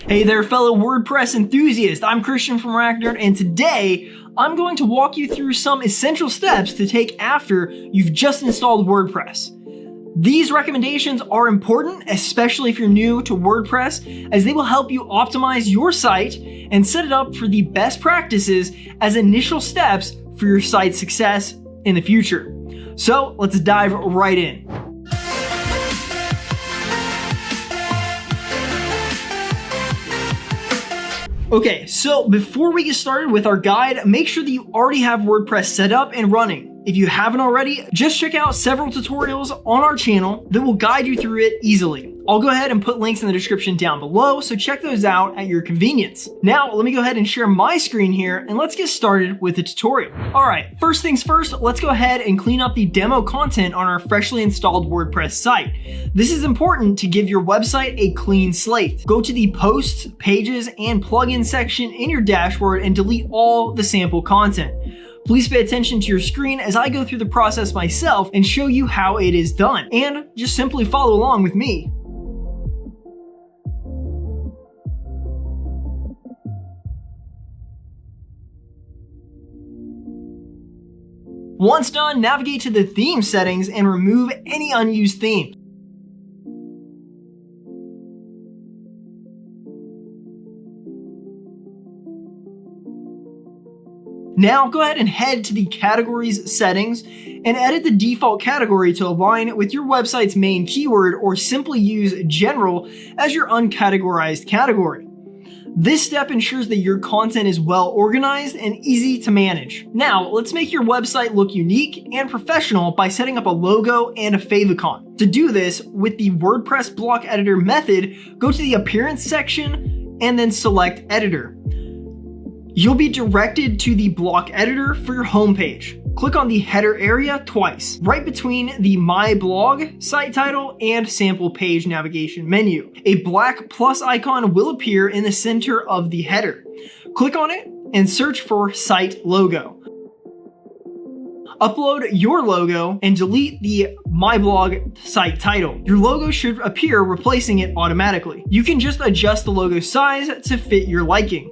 Hey there, fellow WordPress enthusiasts. I'm Christian from RackNerd, and today I'm going to walk you through some essential steps to take after you've just installed WordPress. These recommendations are important, especially if you're new to WordPress, as they will help you optimize your site and set it up for the best practices as initial steps for your site's success in the future. So let's dive right in. Okay, so before we get started with our guide, make sure that you already have WordPress set up and running. If you haven't already, just check out several tutorials on our channel that will guide you through it easily. I'll go ahead and put links in the description down below, so check those out at your convenience. Now, let me go ahead and share my screen here, and let's get started with the tutorial. All right, first things first, let's go ahead and clean up the demo content on our freshly installed WordPress site. This is important to give your website a clean slate. Go to the Posts, Pages, and Plugins section in your dashboard and delete all the sample content. Please pay attention to your screen as I go through the process myself and show you how it is done. And just simply follow along with me. Once done, navigate to the theme settings and remove any unused themes. Now go ahead and head to the categories settings and edit the default category to align with your website's main keyword, or simply use general as your uncategorized category. This step ensures that your content is well organized and easy to manage. Now let's make your website look unique and professional by setting up a logo and a favicon. To do this, with the WordPress block editor method, go to the appearance section and then select editor. You'll be directed to the block editor for your homepage. Click on the header area twice, right between the My Blog site title and sample page navigation menu. A black plus icon will appear in the center of the header. Click on it and search for Site Logo. Upload your logo and delete the My Blog site title. Your logo should appear, replacing it automatically. You can just adjust the logo size to fit your liking.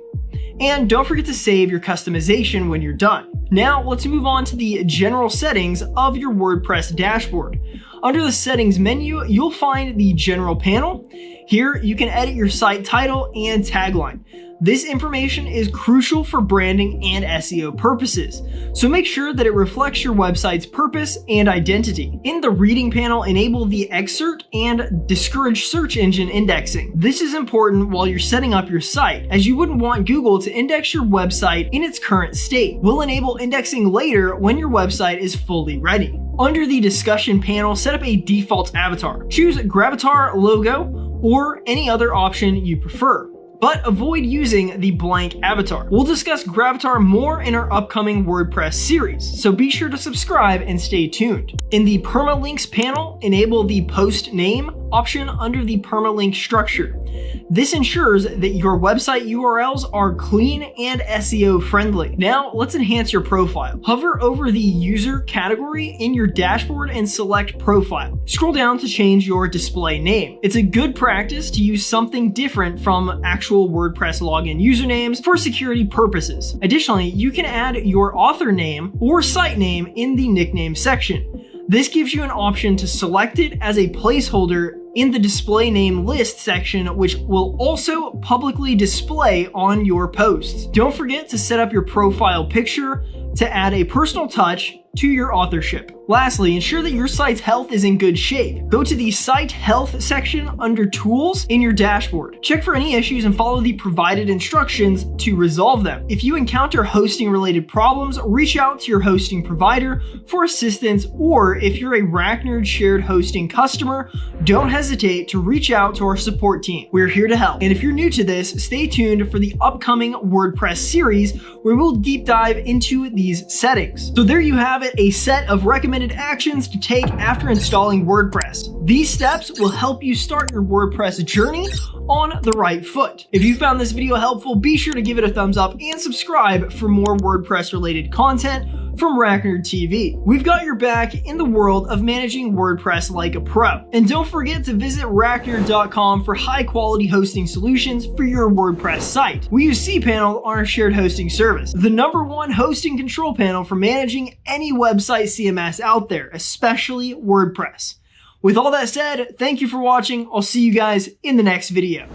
And don't forget to save your customization when you're done. Now let's move on to the general settings of your WordPress dashboard. Under the settings menu, you'll find the general panel. Here you can edit your site title and tagline. This information is crucial for branding and SEO purposes, so make sure that it reflects your website's purpose and identity. In the reading panel, enable the excerpt and discourage search engine indexing. This is important while you're setting up your site, as you wouldn't want Google to index your website in its current state. We'll enable indexing later when your website is fully ready. Under the discussion panel, set up a default avatar. Choose Gravatar logo or any other option you prefer, but avoid using the blank avatar. We'll discuss Gravatar more in our upcoming WordPress series, so be sure to subscribe and stay tuned. In the permalinks panel, enable the post name option under the permalink structure. This ensures that your website URLs are clean and SEO friendly. Now let's enhance your profile. Hover over the user category in your dashboard and select profile. Scroll down to change your display name. It's a good practice to use something different from actual WordPress login usernames for security purposes. Additionally, you can add your author name or site name in the nickname section. This gives you an option to select it as a placeholder in the display name list section, which will also publicly display on your posts. Don't forget to set up your profile picture to add a personal touch to your authorship. Lastly, ensure that your site's health is in good shape. Go to the Site Health section under Tools in your dashboard. Check for any issues and follow the provided instructions to resolve them. If you encounter hosting-related problems, reach out to your hosting provider for assistance, or if you're a RackNerd shared hosting customer, don't hesitate to reach out to our support team. We're here to help. And if you're new to this, stay tuned for the upcoming WordPress series where we'll deep dive into these settings. So there you have it, a set of recommended actions to take after installing WordPress. These steps will help you start your WordPress journey on the right foot. If you found this video helpful, be sure to give it a thumbs up and subscribe for more WordPress related content. from RackNerd TV. We've got your back in the world of managing WordPress like a pro. And don't forget to visit RackNerd.com for high-quality hosting solutions for your WordPress site. We use cPanel on our shared hosting service, the #1 hosting control panel for managing any website CMS out there, especially WordPress. With all that said, thank you for watching. I'll see you guys in the next video.